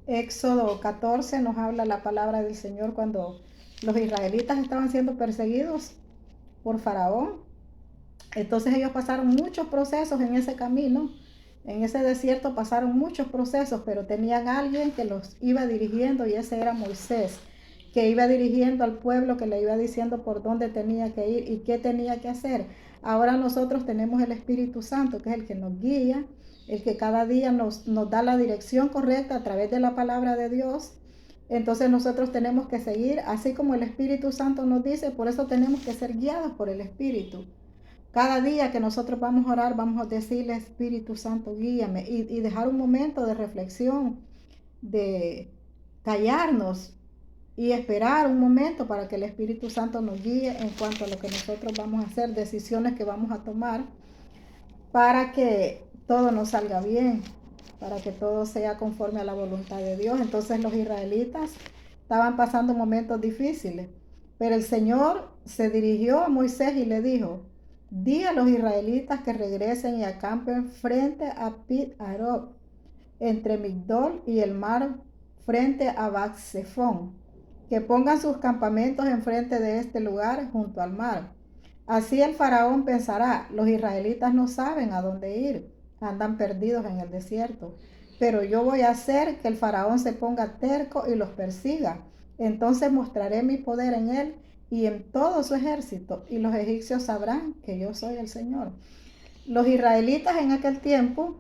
Éxodo 14 nos habla la palabra del Señor cuando los israelitas estaban siendo perseguidos por Faraón. Entonces ellos pasaron muchos procesos en ese camino, en ese desierto pasaron muchos procesos, pero tenían alguien que los iba dirigiendo y ese era Moisés, que iba dirigiendo al pueblo, que le iba diciendo por dónde tenía que ir y qué tenía que hacer. Ahora nosotros tenemos el Espíritu Santo, que es el que nos guía, el que cada día nos da la dirección correcta a través de la palabra de Dios. Entonces nosotros tenemos que seguir, así como el Espíritu Santo nos dice, por eso tenemos que ser guiados por el Espíritu. Cada día que nosotros vamos a orar, vamos a decirle, Espíritu Santo, guíame, y dejar un momento de reflexión, de callarnos y esperar un momento para que el Espíritu Santo nos guíe en cuanto a lo que nosotros vamos a hacer, decisiones que vamos a tomar, para que todo nos salga bien, para que todo sea conforme a la voluntad de Dios. Entonces los israelitas estaban pasando momentos difíciles, pero el Señor se dirigió a Moisés y le dijo, di a los israelitas que regresen y acampen frente a Pit Arob, entre Migdol y el mar, frente a Batsefón, que pongan sus campamentos enfrente de este lugar junto al mar. Así el faraón pensará, los israelitas no saben a dónde ir, andan perdidos en el desierto. Pero yo voy a hacer que el faraón se ponga terco y los persiga. Entonces mostraré mi poder en él y en todo su ejército, y los egipcios sabrán que yo soy el Señor. Los israelitas en aquel tiempo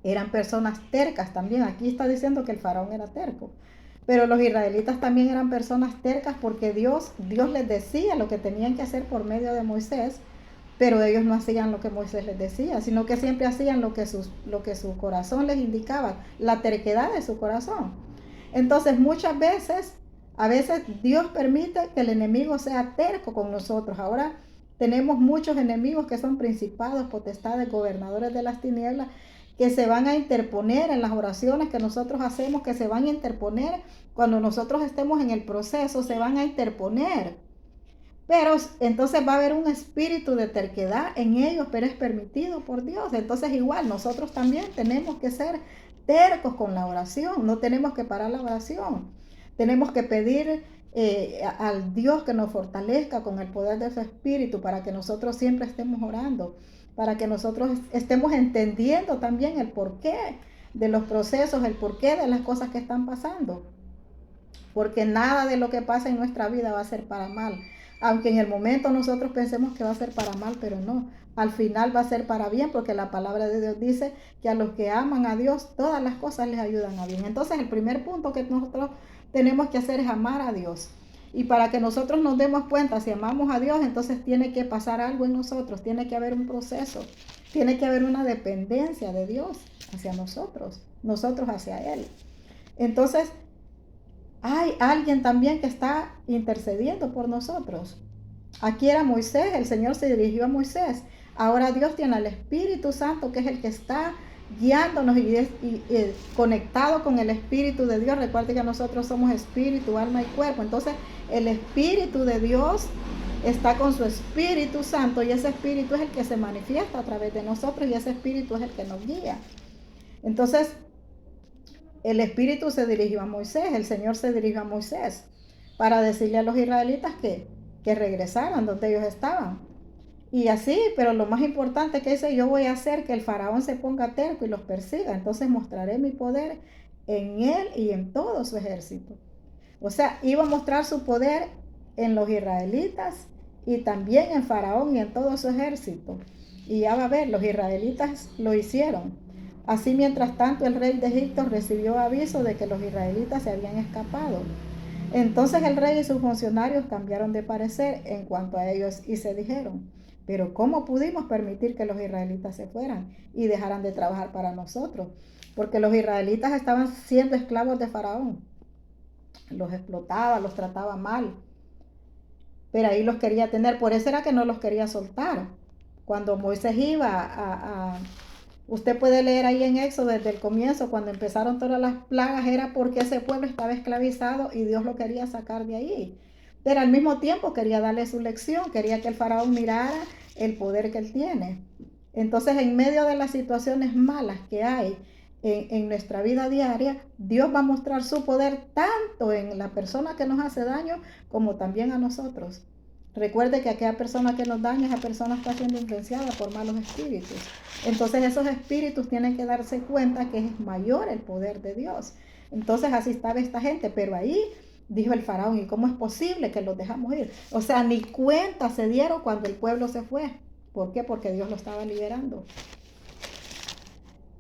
eran personas tercas también. Aquí está diciendo que el faraón era terco. Pero los israelitas también eran personas tercas porque Dios les decía lo que tenían que hacer por medio de Moisés, pero ellos no hacían lo que Moisés les decía, sino que siempre hacían lo que su corazón les indicaba, la terquedad de su corazón. Entonces muchas veces, a veces Dios permite que el enemigo sea terco con nosotros. Ahora tenemos muchos enemigos que son principados, potestades, gobernadores de las tinieblas, que se van a interponer en las oraciones que nosotros hacemos, que se van a interponer cuando nosotros estemos en el proceso, se van a interponer. Pero entonces va a haber un espíritu de terquedad en ellos, pero es permitido por Dios. Entonces igual nosotros también tenemos que ser tercos con la oración, no tenemos que parar la oración. Tenemos que pedir al Dios que nos fortalezca con el poder de su espíritu para que nosotros siempre estemos orando, para que nosotros estemos entendiendo también el porqué de los procesos, el porqué de las cosas que están pasando. Porque nada de lo que pasa en nuestra vida va a ser para mal. Aunque en el momento nosotros pensemos que va a ser para mal, pero no. Al final va a ser para bien, porque la palabra de Dios dice que a los que aman a Dios, todas las cosas les ayudan a bien. Entonces el primer punto que nosotros tenemos que hacer es amar a Dios. Y para que nosotros nos demos cuenta si amamos a Dios, entonces tiene que pasar algo en nosotros, tiene que haber un proceso, tiene que haber una dependencia de Dios hacia nosotros hacia Él. Entonces, hay alguien también que está intercediendo por nosotros. Aquí era Moisés, el Señor se dirigió a Moisés. Ahora Dios tiene al Espíritu Santo, que es el que está guiándonos y conectado con el Espíritu de Dios. Recuerde que nosotros somos espíritu, alma y cuerpo. Entonces el Espíritu de Dios está con su Espíritu Santo y ese Espíritu es el que se manifiesta a través de nosotros y ese Espíritu es el que nos guía. Entonces el Espíritu se dirigió a Moisés, el Señor se dirigió a Moisés para decirle a los israelitas que regresaran donde ellos estaban. Y así, pero lo más importante que dice, yo voy a hacer que el faraón se ponga terco y los persiga, entonces mostraré mi poder en él y en todo su ejército. O sea, iba a mostrar su poder en los israelitas y también en faraón y en todo su ejército. Y ya va a ver, los israelitas lo hicieron. Así, mientras tanto, el rey de Egipto recibió aviso de que los israelitas se habían escapado. Entonces el rey y sus funcionarios cambiaron de parecer en cuanto a ellos y se dijeron, pero ¿cómo pudimos permitir que los israelitas se fueran y dejaran de trabajar para nosotros? Porque los israelitas estaban siendo esclavos de Faraón. Los explotaba, los trataba mal, pero ahí los quería tener. Por eso era que no los quería soltar. Cuando Moisés iba usted puede leer ahí en Éxodo desde el comienzo, cuando empezaron todas las plagas, era porque ese pueblo estaba esclavizado y Dios lo quería sacar de ahí. Pero al mismo tiempo quería darle su lección, quería que el faraón mirara el poder que él tiene. Entonces, en medio de las situaciones malas que hay, en nuestra vida diaria, Dios va a mostrar su poder tanto en la persona que nos hace daño como también a nosotros. Recuerde que aquella persona que nos daña, esa persona está siendo influenciada por malos espíritus. Entonces esos espíritus tienen que darse cuenta que es mayor el poder de Dios. Entonces así estaba esta gente, pero ahí dijo el faraón, ¿y cómo es posible que los dejamos ir? O sea, ni cuenta se dieron cuando el pueblo se fue. ¿Por qué? Porque Dios lo estaba liberando.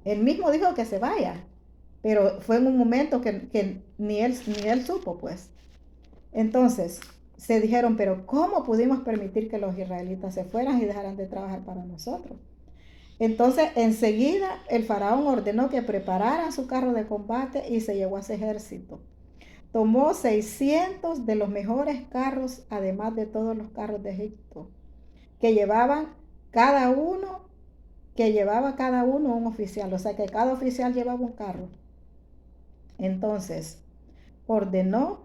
Él mismo dijo que se vaya, pero fue en un momento que ni él supo, pues. Entonces, se dijeron, pero ¿cómo pudimos permitir que los israelitas se fueran y dejaran de trabajar para nosotros? Entonces, enseguida el faraón ordenó que prepararan su carro de combate y se llevó a ese ejército. Tomó 600 de los mejores carros, además de todos los carros de Egipto, que llevaba cada uno un oficial, o sea que cada oficial llevaba un carro. Entonces, ordenó,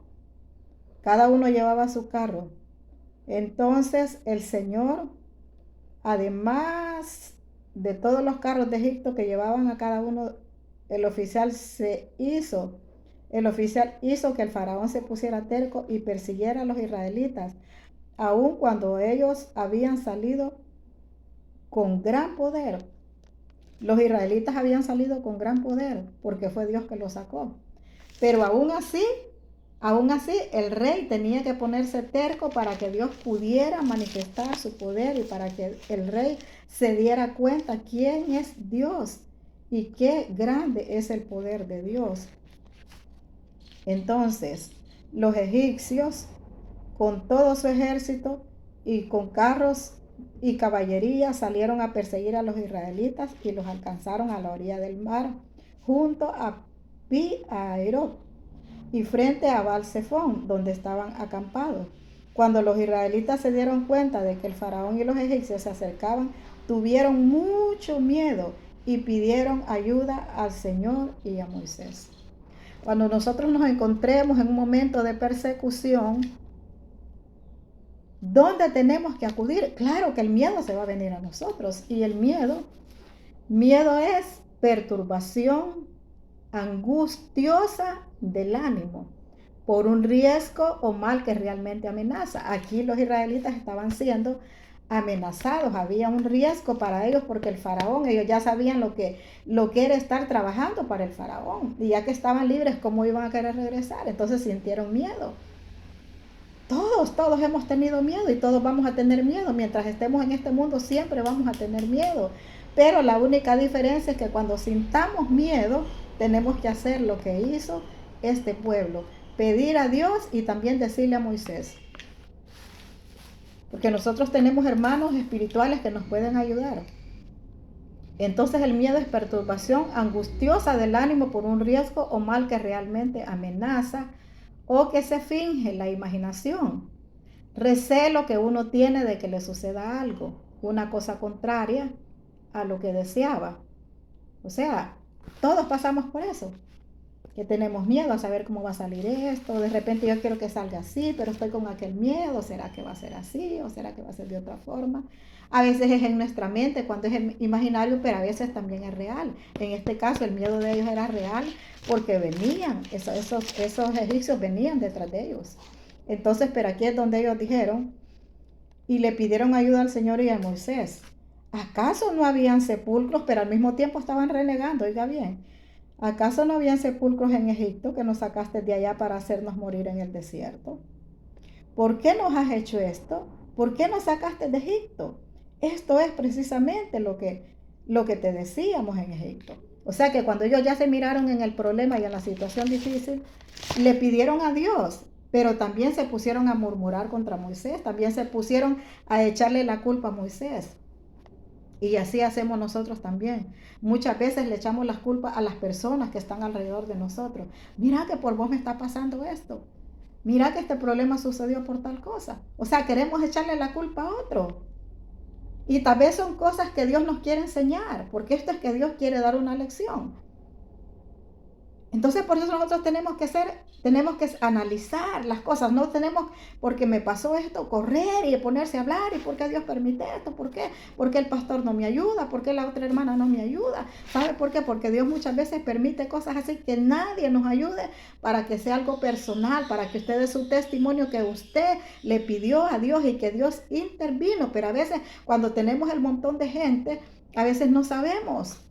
cada uno llevaba su carro. Entonces el Señor, además de todos los carros de Egipto que llevaban a cada uno, el oficial hizo que el faraón se pusiera terco y persiguiera a los israelitas, aun cuando ellos habían salido con gran poder. Los israelitas habían salido con gran poder porque fue Dios que los sacó. Pero aún así, el rey tenía que ponerse terco para que Dios pudiera manifestar su poder y para que el rey se diera cuenta quién es Dios y qué grande es el poder de Dios. Entonces, los egipcios, con todo su ejército y con carros y caballería, salieron a perseguir a los israelitas y los alcanzaron a la orilla del mar, junto a Pi-Hahiroth y frente a Baal-Zephón, donde estaban acampados. Cuando los israelitas se dieron cuenta de que el faraón y los egipcios se acercaban, tuvieron mucho miedo y pidieron ayuda al Señor y a Moisés. Cuando nosotros nos encontremos en un momento de persecución, ¿dónde tenemos que acudir? Claro que el miedo se va a venir a nosotros. Y el miedo es perturbación angustiosa del ánimo por un riesgo o mal que realmente amenaza. Aquí los israelitas estaban siendo amenazados, había un riesgo para ellos porque el faraón, ellos ya sabían lo que era estar trabajando para el faraón, y ya que estaban libres, ¿cómo iban a querer regresar? Entonces sintieron miedo. Todos hemos tenido miedo y todos vamos a tener miedo. Mientras estemos en este mundo siempre vamos a tener miedo. Pero la única diferencia es que cuando sintamos miedo, tenemos que hacer lo que hizo este pueblo. Pedir a Dios y también decirle a Moisés. Porque nosotros tenemos hermanos espirituales que nos pueden ayudar. Entonces el miedo es perturbación angustiosa del ánimo por un riesgo o mal que realmente amenaza o que se finge la imaginación. Recelo que uno tiene de que le suceda algo, una cosa contraria a lo que deseaba. O sea, todos pasamos por eso, que tenemos miedo a saber cómo va a salir esto. De repente yo quiero que salga así, pero estoy con aquel miedo. ¿Será que va a ser así o será que va a ser de otra forma? A veces es en nuestra mente cuando es imaginario, pero a veces también es real. En este caso el miedo de ellos era real porque venían, esos egipcios venían detrás de ellos. Entonces, pero aquí es donde ellos dijeron y le pidieron ayuda al Señor y a Moisés. ¿Acaso no habían sepulcros, pero al mismo tiempo estaban renegando? Oiga bien, ¿acaso no habían sepulcros en Egipto que nos sacaste de allá para hacernos morir en el desierto? ¿Por qué nos has hecho esto? ¿Por qué nos sacaste de Egipto? Esto es precisamente lo que te decíamos en Egipto. O sea que cuando ellos ya se miraron en el problema y en la situación difícil, le pidieron a Dios, pero también se pusieron a murmurar contra Moisés, también se pusieron a echarle la culpa a Moisés. Y así hacemos nosotros también. Muchas veces le echamos las culpas a las personas que están alrededor de nosotros. Mira que por vos me está pasando esto. Mira que este problema sucedió por tal cosa. O sea, queremos echarle la culpa a otro. Y tal vez son cosas que Dios nos quiere enseñar, porque esto es que Dios quiere dar una lección. Entonces por eso nosotros tenemos que analizar las cosas, no tenemos, porque me pasó esto, correr y ponerse a hablar, y por qué Dios permite esto, por qué el pastor no me ayuda, por qué la otra hermana no me ayuda. ¿Sabe por qué? Porque Dios muchas veces permite cosas así que nadie nos ayude, para que sea algo personal, para que usted dé su testimonio que usted le pidió a Dios y que Dios intervino. Pero a veces cuando tenemos el montón de gente, a veces no sabemos.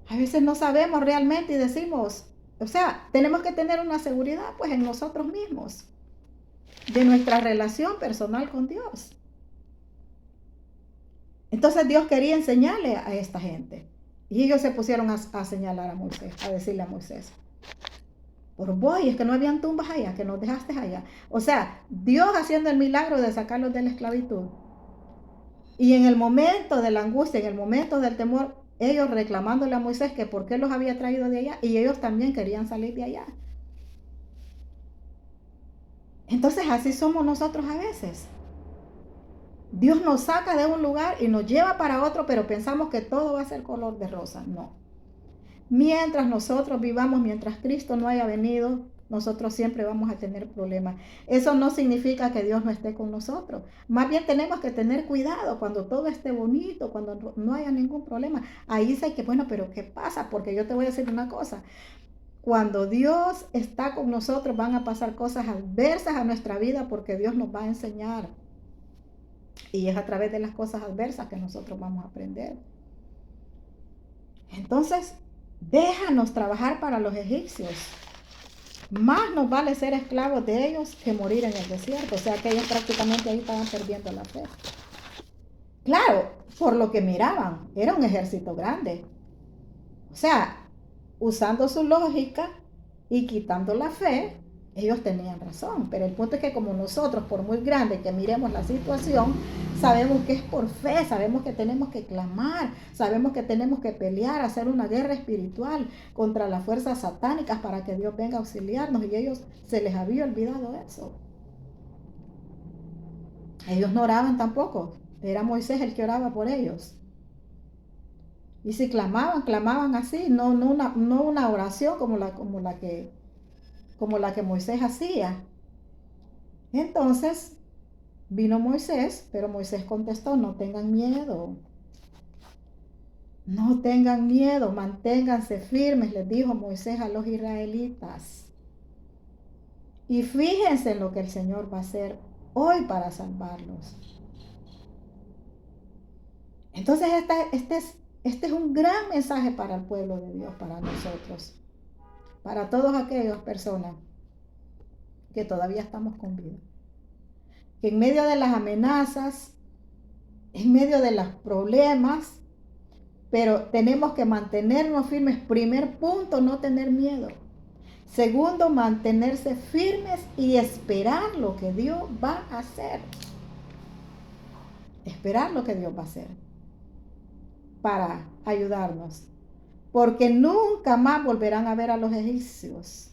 A veces no sabemos realmente y decimos, o sea, tenemos que tener una seguridad pues en nosotros mismos, de nuestra relación personal con Dios. Entonces Dios quería enseñarle a esta gente. Y ellos se pusieron a señalar a Moisés, a decirle a Moisés, por vos, es que no habían tumbas allá, que nos dejaste allá. O sea, Dios haciendo el milagro de sacarlos de la esclavitud. Y en el momento de la angustia, en el momento del temor, ellos reclamándole a Moisés que por qué los había traído de allá, y ellos también querían salir de allá. Entonces así somos nosotros a veces. Dios nos saca de un lugar y nos lleva para otro, pero pensamos que todo va a ser color de rosa. No. Mientras nosotros vivamos, mientras Cristo no haya venido, nosotros siempre vamos a tener problemas. Eso no significa que Dios no esté con nosotros. Más bien tenemos que tener cuidado cuando todo esté bonito, cuando no haya ningún problema. Ahí sí hay que, bueno, pero ¿qué pasa? Porque yo te voy a decir una cosa. Cuando Dios está con nosotros, van a pasar cosas adversas a nuestra vida, porque Dios nos va a enseñar. Y es a través de las cosas adversas que nosotros vamos a aprender. Entonces, déjanos trabajar para los egipcios. Más nos vale ser esclavos de ellos que morir en el desierto. O sea que ellos prácticamente ahí estaban perdiendo la fe. Claro, por lo que miraban, era un ejército grande. O sea, usando su lógica y quitando la fe, ellos tenían razón. Pero el punto es que como nosotros, por muy grande que miremos la situación, sabemos que es por fe, sabemos que tenemos que clamar, sabemos que tenemos que pelear, hacer una guerra espiritual contra las fuerzas satánicas para que Dios venga a auxiliarnos, y ellos se les había olvidado eso. Ellos no oraban tampoco, era Moisés el que oraba por ellos. Y si clamaban así, no una oración como la que Moisés hacía. Entonces vino Moisés, pero Moisés contestó, no tengan miedo. No tengan miedo, manténganse firmes, les dijo Moisés a los israelitas. Y fíjense en lo que el Señor va a hacer hoy para salvarlos. Entonces este es un gran mensaje para el pueblo de Dios, para nosotros, para todas aquellas personas que todavía estamos con vida. Que en medio de las amenazas, en medio de los problemas, pero tenemos que mantenernos firmes. Primer punto, no tener miedo. Segundo, mantenerse firmes y esperar lo que Dios va a hacer. Esperar lo que Dios va a hacer para ayudarnos. Porque nunca más volverán a ver a los egipcios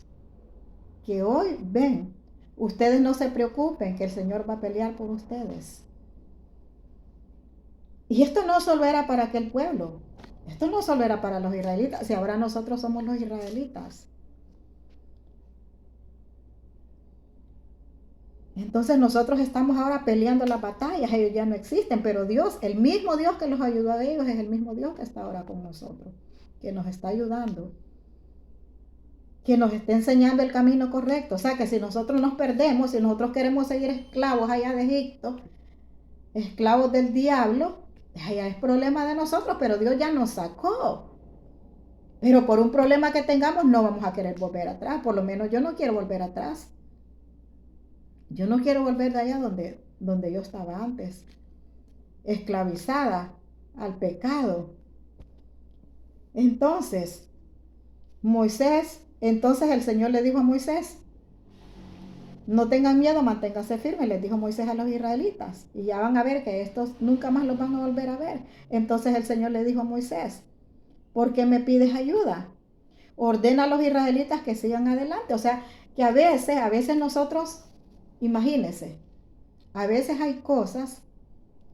que hoy ven. Ustedes no se preocupen, que el Señor va a pelear por ustedes. Y esto no solo era para aquel pueblo. Esto no solo era para los israelitas. Si ahora nosotros somos los israelitas. Entonces nosotros estamos ahora peleando las batallas. Ellos ya no existen. Pero Dios, el mismo Dios que los ayudó a ellos, es el mismo Dios que está ahora con nosotros. Que nos está ayudando. Que nos está enseñando el camino correcto. O sea que si nosotros nos perdemos, si nosotros queremos seguir esclavos allá de Egipto, esclavos del diablo, allá es problema de nosotros, pero Dios ya nos sacó. Pero por un problema que tengamos no vamos a querer volver atrás. Por lo menos yo no quiero volver atrás. Yo no quiero volver de allá donde yo estaba antes, esclavizada al pecado. Entonces el Señor le dijo a Moisés, no tengan miedo, manténganse firmes, les dijo Moisés a los israelitas. Y ya van a ver que estos nunca más los van a volver a ver. Entonces el Señor le dijo a Moisés, ¿por qué me pides ayuda? Ordena a los israelitas que sigan adelante. O sea, que a veces nosotros, imagínense, a veces hay cosas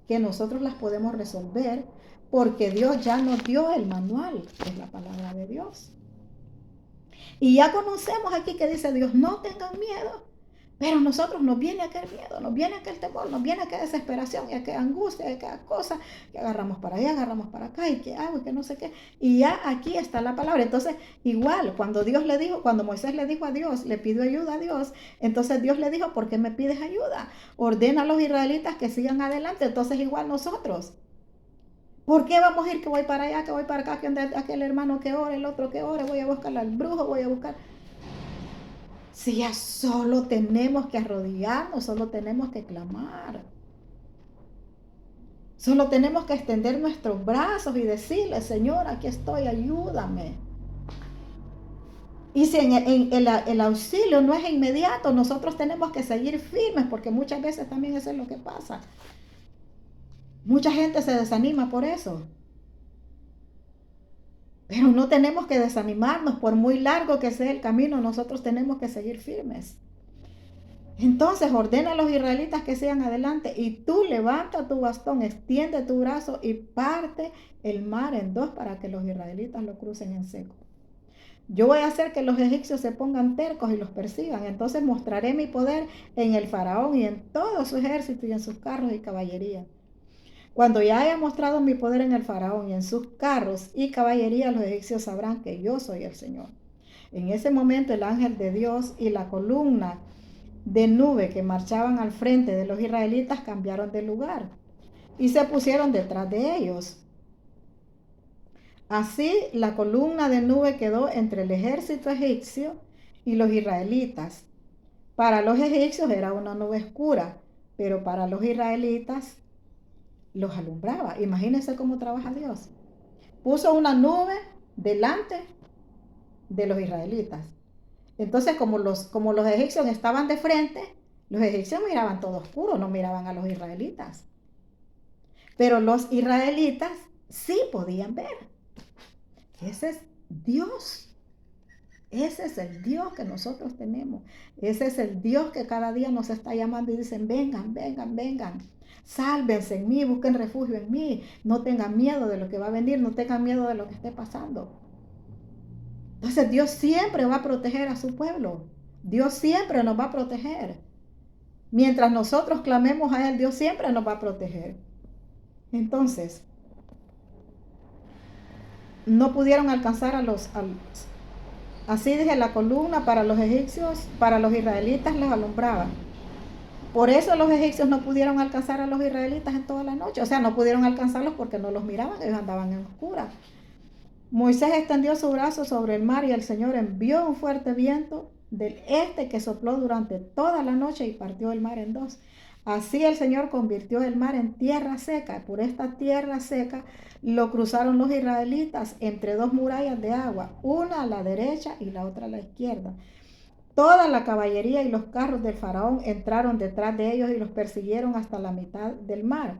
que nosotros las podemos resolver porque Dios ya nos dio el manual, que es la palabra de Dios. Y ya conocemos aquí que dice Dios, no tengan miedo. Pero a nosotros nos viene aquel miedo, nos viene aquel temor, nos viene aquella desesperación y aquella angustia y aquella cosa que agarramos para allá, agarramos para acá y que hago y que no sé qué. Y ya aquí está la palabra. Entonces, igual, cuando Dios le dijo, cuando Moisés le dijo a Dios, le pidió ayuda a Dios, entonces Dios le dijo, ¿por qué me pides ayuda? Ordena a los israelitas que sigan adelante. Entonces, igual nosotros. ¿Por qué vamos a ir que voy para allá, que voy para acá, que aquel hermano que ore, el otro que ore, voy a buscar al brujo, voy a buscar... Si ya solo tenemos que arrodillarnos, solo tenemos que clamar. Solo tenemos que extender nuestros brazos y decirle, Señor, aquí estoy, ayúdame. Y si el auxilio no es inmediato, nosotros tenemos que seguir firmes, porque muchas veces también eso es lo que pasa. Mucha gente se desanima por eso. Pero no tenemos que desanimarnos, por muy largo que sea el camino, nosotros tenemos que seguir firmes. Entonces ordena a los israelitas que sigan adelante y tú levanta tu bastón, extiende tu brazo y parte el mar en dos para que los israelitas lo crucen en seco. Yo voy a hacer que los egipcios se pongan tercos y los persigan. Entonces mostraré mi poder en el faraón y en todo su ejército y en sus carros y caballería. Cuando ya haya mostrado mi poder en el faraón y en sus carros y caballería, los egipcios sabrán que yo soy el Señor. En ese momento el ángel de Dios y la columna de nube que marchaban al frente de los israelitas cambiaron de lugar y se pusieron detrás de ellos. Así la columna de nube quedó entre el ejército egipcio y los israelitas. Para los egipcios era una nube oscura, pero para los israelitas los alumbraba. Imagínense cómo trabaja Dios. Puso una nube delante de los israelitas. Entonces, como los egipcios estaban de frente, los egipcios miraban todo oscuro, no miraban a los israelitas. Pero los israelitas sí podían ver. Ese es Dios. Ese es el Dios que nosotros tenemos. Ese es el Dios que cada día nos está llamando y dicen, vengan, vengan, vengan. Sálvense en mí, busquen refugio en mí. No tengan miedo de lo que va a venir, no tengan miedo de lo que esté pasando. Entonces Dios siempre va a proteger a su pueblo. Dios siempre nos va a proteger. Mientras nosotros clamemos a Él, Dios siempre nos va a proteger. Entonces, no pudieron alcanzar así dije, la columna para los egipcios, para los israelitas les alumbraba. Por eso los egipcios no pudieron alcanzar a los israelitas en toda la noche. O sea, no pudieron alcanzarlos porque no los miraban, ellos andaban en oscuras. Moisés extendió su brazo sobre el mar y el Señor envió un fuerte viento del este que sopló durante toda la noche y partió el mar en dos. Así el Señor convirtió el mar en tierra seca. Por esta tierra seca lo cruzaron los israelitas entre dos murallas de agua, una a la derecha y la otra a la izquierda. Toda la caballería y los carros del faraón entraron detrás de ellos y los persiguieron hasta la mitad del mar.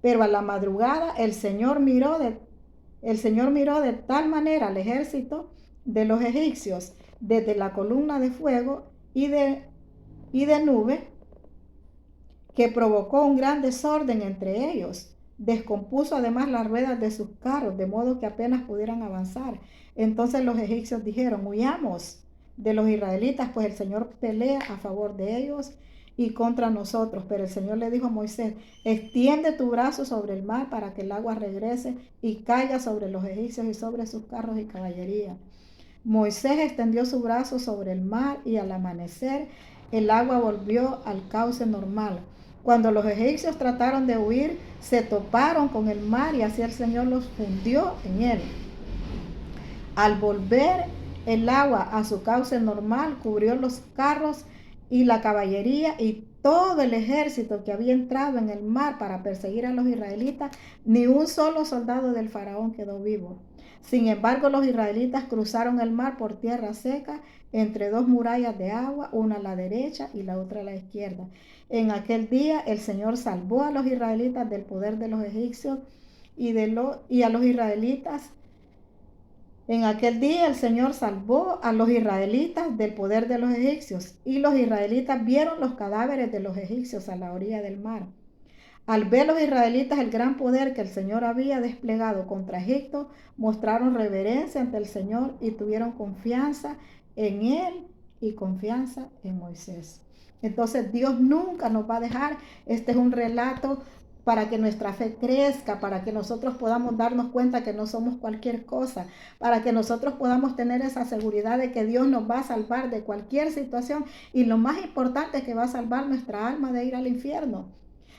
Pero a la madrugada el Señor miró de tal manera al ejército de los egipcios desde la columna de fuego y de nube que provocó un gran desorden entre ellos. Descompuso además las ruedas de sus carros, de modo que apenas pudieran avanzar. Entonces los egipcios dijeron, huyamos de los israelitas, pues el Señor pelea a favor de ellos y contra nosotros. Pero el Señor le dijo a Moisés, extiende tu brazo sobre el mar para que el agua regrese y caiga sobre los egipcios y sobre sus carros y caballería. Moisés extendió su brazo sobre el mar y al amanecer el agua volvió al cauce normal. Cuando los egipcios trataron de huir, se toparon con el mar y así el Señor los fundió en él. Al volver el agua a su cauce normal, cubrió los carros y la caballería y todo el ejército que había entrado en el mar para perseguir a los israelitas. Ni un solo soldado del faraón quedó vivo. Sin embargo, los israelitas cruzaron el mar por tierra seca entre dos murallas de agua, una a la derecha y la otra a la izquierda. En aquel día el Señor salvó a los israelitas del poder de los egipcios y a los israelitas. En aquel día el Señor salvó a los israelitas del poder de los egipcios y los israelitas vieron los cadáveres de los egipcios a la orilla del mar. Al ver los israelitas el gran poder que el Señor había desplegado contra Egipto, mostraron reverencia ante el Señor y tuvieron confianza en Él y confianza en Moisés. Entonces Dios nunca nos va a dejar. Este es un relato para que nuestra fe crezca, para que nosotros podamos darnos cuenta que no somos cualquier cosa, para que nosotros podamos tener esa seguridad de que Dios nos va a salvar de cualquier situación y lo más importante es que va a salvar nuestra alma de ir al infierno.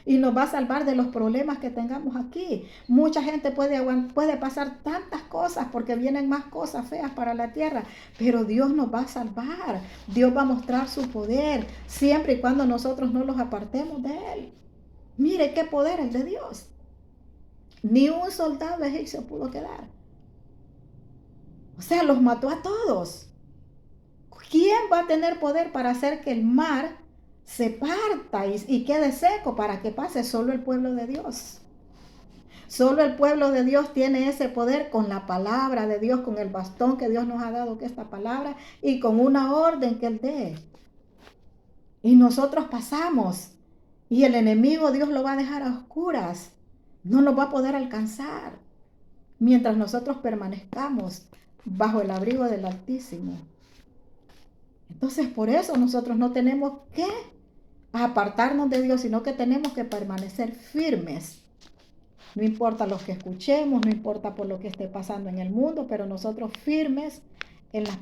Y nos va a salvar de los problemas que tengamos aquí. Mucha gente puede pasar tantas cosas porque vienen más cosas feas para la tierra, pero Dios nos va a salvar. Dios va a mostrar su poder siempre y cuando nosotros no los apartemos de Él. Mire qué poder el de Dios. Ni un soldado egipcio pudo quedar. O sea, los mató a todos. ¿Quién va a tener poder para hacer que el mar se parta y quede seco para que pase? Solo el pueblo de Dios. Solo el pueblo de Dios tiene ese poder con la palabra de Dios, con el bastón que Dios nos ha dado, que es esta palabra, y con una orden que Él dé. Y nosotros pasamos. Y el enemigo Dios lo va a dejar a oscuras. No nos va a poder alcanzar mientras nosotros permanezcamos bajo el abrigo del Altísimo. Entonces por eso nosotros no tenemos que apartarnos de Dios, sino que tenemos que permanecer firmes. No importa lo que escuchemos, no importa por lo que esté pasando en el mundo, pero nosotros firmes en las